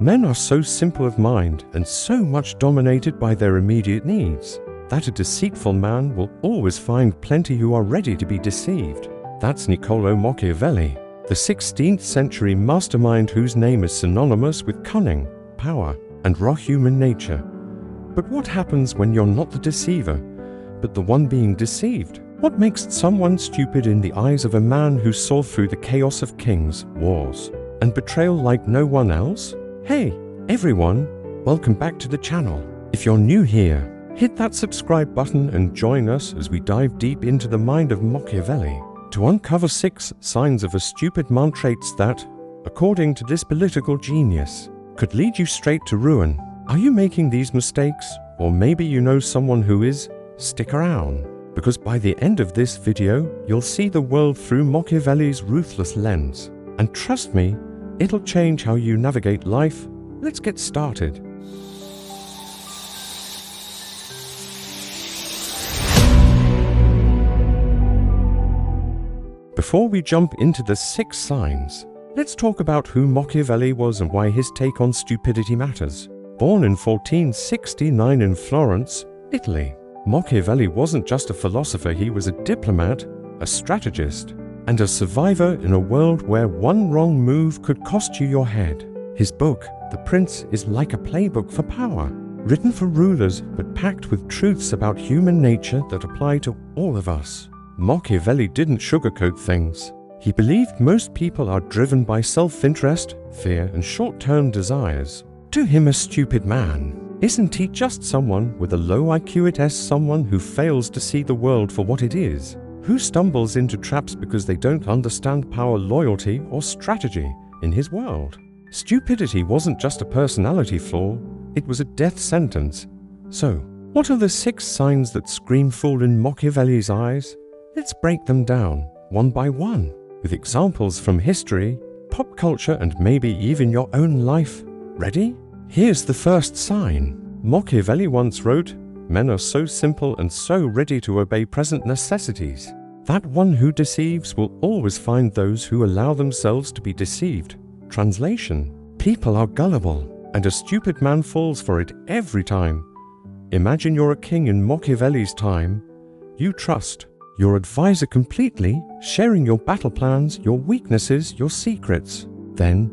Men are so simple of mind and so much dominated by their immediate needs that a deceitful man will always find plenty who are ready to be deceived. That's Niccolo Machiavelli, the 16th century mastermind whose name is synonymous with cunning, power, and raw human nature. But what happens when you're not the deceiver, but the one being deceived? What makes someone stupid in the eyes of a man who saw through the chaos of kings, wars, and betrayal like no one else? Hey, everyone, welcome back to the channel. If you're new here, hit that subscribe button and join us as we dive deep into the mind of Machiavelli to uncover 6 signs of a stupid man traits that, according to this political genius, could lead you straight to ruin. Are you making these mistakes? Or maybe you know someone who is? Stick around, because by the end of this video, you'll see the world through Machiavelli's ruthless lens. And trust me, it'll change how you navigate life. Let's get started. Before we jump into the 6 signs, let's talk about who Machiavelli was and why his take on stupidity matters. Born in 1469 in Florence, Italy, Machiavelli wasn't just a philosopher, he was a diplomat, a strategist, and a survivor in a world where one wrong move could cost you your head. His book, The Prince, is like a playbook for power, written for rulers but packed with truths about human nature that apply to all of us. Machiavelli didn't sugarcoat things. He believed most people are driven by self-interest, fear, and short-term desires. To him, a stupid man, isn't he just someone with a low IQ? It is someone who fails to see the world for what it is, who stumbles into traps because they don't understand power, loyalty, or strategy in his world. Stupidity wasn't just a personality flaw, it was a death sentence. So, what are the 6 signs that scream fool in Machiavelli's eyes? Let's break them down, one by one, with examples from history, pop culture, and maybe even your own life. Ready? Here's the first sign. Machiavelli once wrote, "Men are so simple and so ready to obey present necessities. That one who deceives will always find those who allow themselves to be deceived." Translation: people are gullible, and a stupid man falls for it every time. Imagine you're a king in Machiavelli's time. You trust your advisor completely, sharing your battle plans, your weaknesses, your secrets. Then,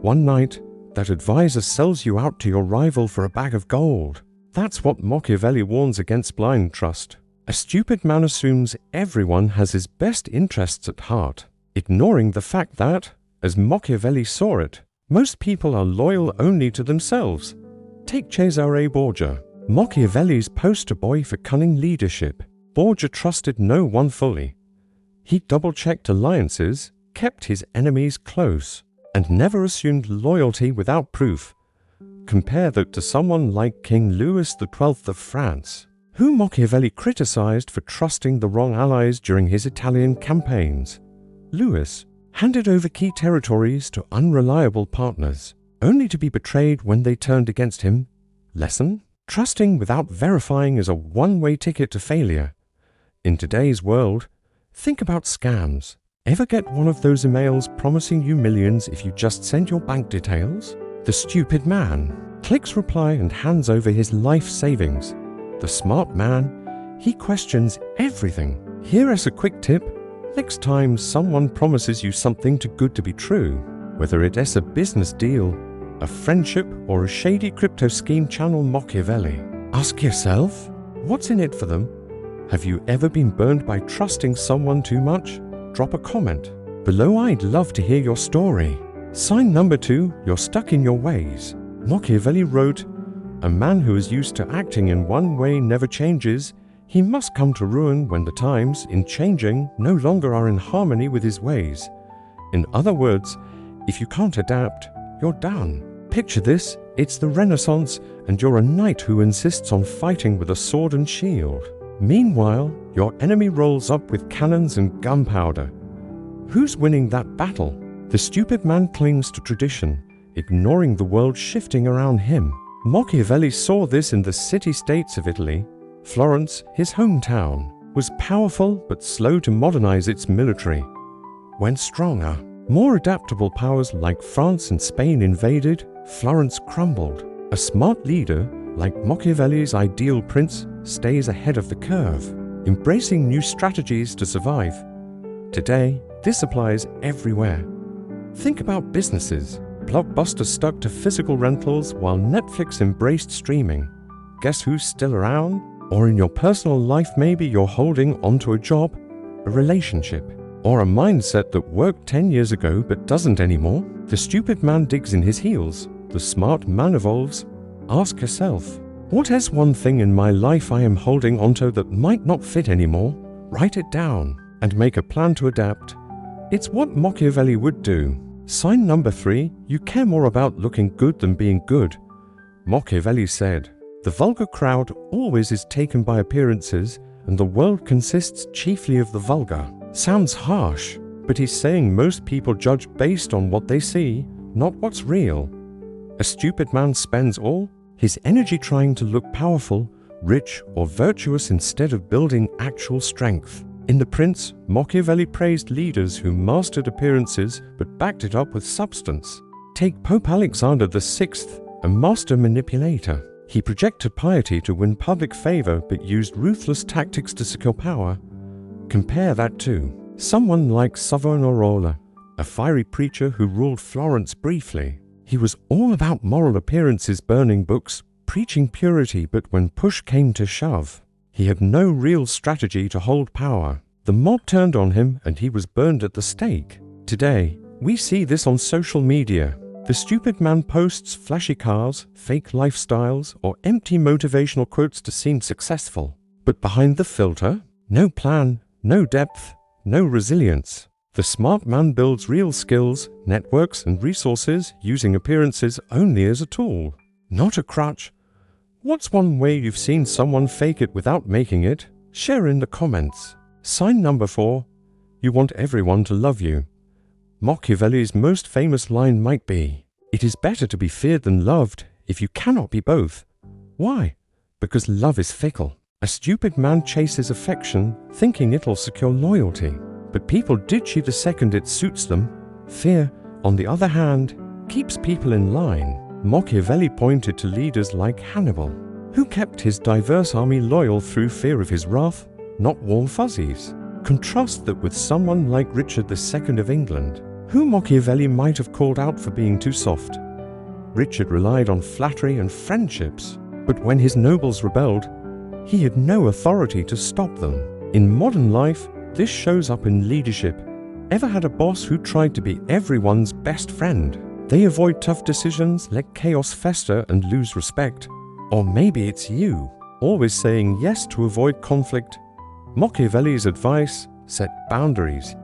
one night, that advisor sells you out to your rival for a bag of gold. That's what Machiavelli warns against: blind trust. A stupid man assumes everyone has his best interests at heart, ignoring the fact that, as Machiavelli saw it, most people are loyal only to themselves. Take Cesare Borgia, Machiavelli's poster boy for cunning leadership. Borgia trusted no one fully. He double-checked alliances, kept his enemies close, and never assumed loyalty without proof. Compare that to someone like King Louis XII of France, who Machiavelli criticized for trusting the wrong allies during his Italian campaigns. Louis handed over key territories to unreliable partners, only to be betrayed when they turned against him. Lesson? Trusting without verifying is a one-way ticket to failure. In today's world, think about scams. Ever get one of those emails promising you millions if you just send your bank details? The stupid man clicks reply and hands over his life savings. The smart man, he questions everything. Here is a quick tip. Next time someone promises you something too good to be true, whether it is a business deal, a friendship, or a shady crypto scheme, channel Machiavelli. Ask yourself, what's in it for them? Have you ever been burned by trusting someone too much? Drop a comment below. I'd love to hear your story. Sign number 2, you're stuck in your ways. Machiavelli wrote, "A man who is used to acting in one way never changes. He must come to ruin when the times, in changing, no longer are in harmony with his ways." In other words, if you can't adapt, you're done. Picture this, it's the Renaissance, and you're a knight who insists on fighting with a sword and shield. Meanwhile, your enemy rolls up with cannons and gunpowder. Who's winning that battle? The stupid man clings to tradition, ignoring the world shifting around him. Machiavelli saw this in the city-states of Italy. Florence, his hometown, was powerful but slow to modernize its military. When stronger, more adaptable powers like France and Spain invaded, Florence crumbled. A smart leader, like Machiavelli's ideal prince, stays ahead of the curve, embracing new strategies to survive. Today, this applies everywhere. Think about businesses. Blockbuster stuck to physical rentals while Netflix embraced streaming. Guess who's still around? Or in your personal life, maybe you're holding onto a job, a relationship, or a mindset that worked 10 years ago but doesn't anymore. The stupid man digs in his heels. The smart man evolves. Ask yourself, what is one thing in my life I am holding onto that might not fit anymore? Write it down and make a plan to adapt. It's what Machiavelli would do. Sign number 3, you care more about looking good than being good. Machiavelli said, the vulgar crowd always is taken by appearances, and the world consists chiefly of the vulgar. Sounds harsh, but he's saying most people judge based on what they see, not what's real. A stupid man spends all his energy trying to look powerful, rich, or virtuous instead of building actual strength. In The Prince, Machiavelli praised leaders who mastered appearances but backed it up with substance. Take Pope Alexander VI, a master manipulator. He projected piety to win public favor but used ruthless tactics to secure power. Compare that to someone like Savonarola, a fiery preacher who ruled Florence briefly. He was all about moral appearances, burning books, preaching purity, but when push came to shove, he had no real strategy to hold power. The mob turned on him and he was burned at the stake. Today, we see this on social media. The stupid man posts flashy cars, fake lifestyles, or empty motivational quotes to seem successful. But behind the filter, no plan, no depth, no resilience. The smart man builds real skills, networks, and resources using appearances only as a tool, not a crutch. What's one way you've seen someone fake it without making it? Share in the comments. Sign number 4, you want everyone to love you. Machiavelli's most famous line might be, it is better to be feared than loved if you cannot be both. Why? Because love is fickle. A stupid man chases affection, thinking it'll secure loyalty. But people ditch you the second it suits them. Fear, on the other hand, keeps people in line. Machiavelli pointed to leaders like Hannibal, who kept his diverse army loyal through fear of his wrath, not warm fuzzies. Contrast that with someone like Richard II of England, who Machiavelli might have called out for being too soft. Richard relied on flattery and friendships, but when his nobles rebelled, he had no authority to stop them. In modern life, this shows up in leadership. Ever had a boss who tried to be everyone's best friend? They avoid tough decisions, let chaos fester, and lose respect. Or maybe it's you, always saying yes to avoid conflict. Machiavelli's advice: set boundaries.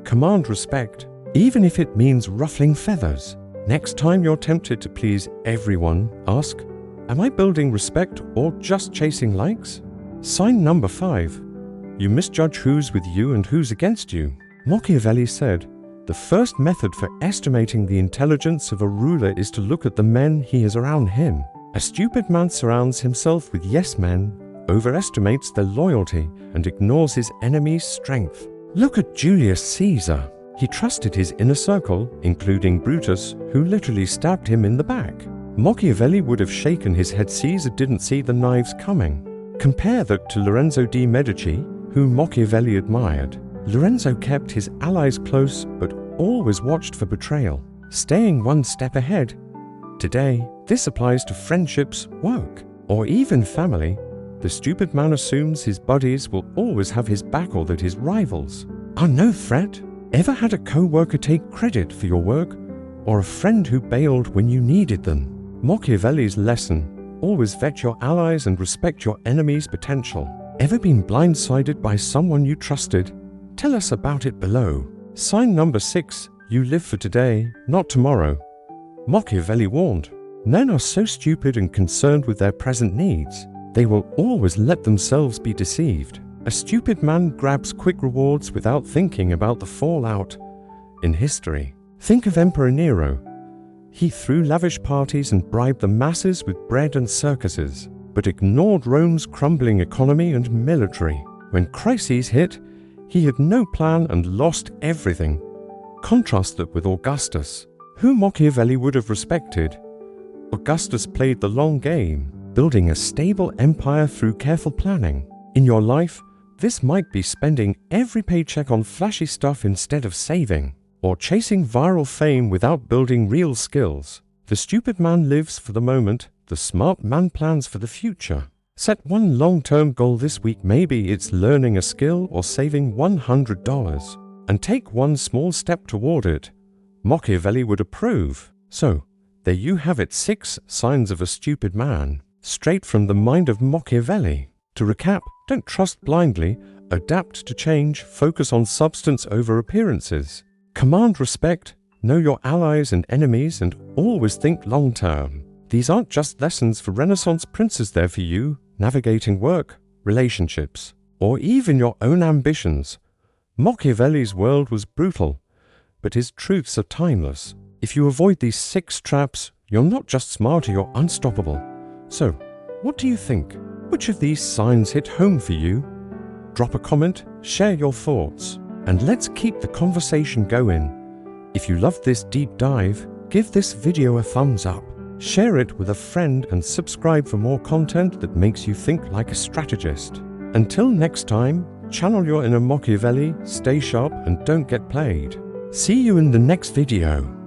Command respect, even if it means ruffling feathers. Next time you're tempted to please everyone, ask, am I building respect or just chasing likes? Sign number 5. You misjudge who's with you and who's against you. Machiavelli said, the first method for estimating the intelligence of a ruler is to look at the men he has around him. A stupid man surrounds himself with yes men, overestimates their loyalty, and ignores his enemy's strength. Look at Julius Caesar. He trusted his inner circle, including Brutus, who literally stabbed him in the back. Machiavelli would have shaken his head. Caesar didn't see the knives coming. Compare that to Lorenzo de' Medici, whom Machiavelli admired. Lorenzo kept his allies close, but always watched for betrayal, staying one step ahead. Today, this applies to friendships, work, or even family. The stupid man assumes his buddies will always have his back or that his rivals are no threat. Ever had a co-worker take credit for your work, or a friend who bailed when you needed them? Machiavelli's lesson: always vet your allies and respect your enemy's potential. Ever been blindsided by someone you trusted? Tell us about it below. Sign number 6. You live for today, not tomorrow. Machiavelli warned, men are so stupid and concerned with their present needs, they will always let themselves be deceived. A stupid man grabs quick rewards without thinking about the fallout. In history, think of Emperor Nero. He threw lavish parties and bribed the masses with bread and circuses, but ignored Rome's crumbling economy and military. When crises hit, he had no plan and lost everything. Contrast that with Augustus, who Machiavelli would have respected. Augustus played the long game, building a stable empire through careful planning. In your life, this might be spending every paycheck on flashy stuff instead of saving, or chasing viral fame without building real skills. The stupid man lives for the moment, the smart man plans for the future. Set one long-term goal this week. Maybe it's learning a skill or saving $100, and take one small step toward it. Machiavelli would approve. So, there you have it, 6 signs of a stupid man, straight from the mind of Machiavelli. To recap, don't trust blindly, adapt to change, focus on substance over appearances, command respect, know your allies and enemies, and always think long-term. These aren't just lessons for Renaissance princes, they're for you, navigating work, relationships, or even your own ambitions. Machiavelli's world was brutal, but his truths are timeless. If you avoid these 6 traps, you're not just smarter, you're unstoppable. So, what do you think? Which of these signs hit home for you? Drop a comment, share your thoughts, and let's keep the conversation going. If you loved this deep dive, give this video a thumbs up, share it with a friend, and subscribe for more content that makes you think like a strategist. Until next time, channel your inner Machiavelli, stay sharp, and don't get played. See you in the next video.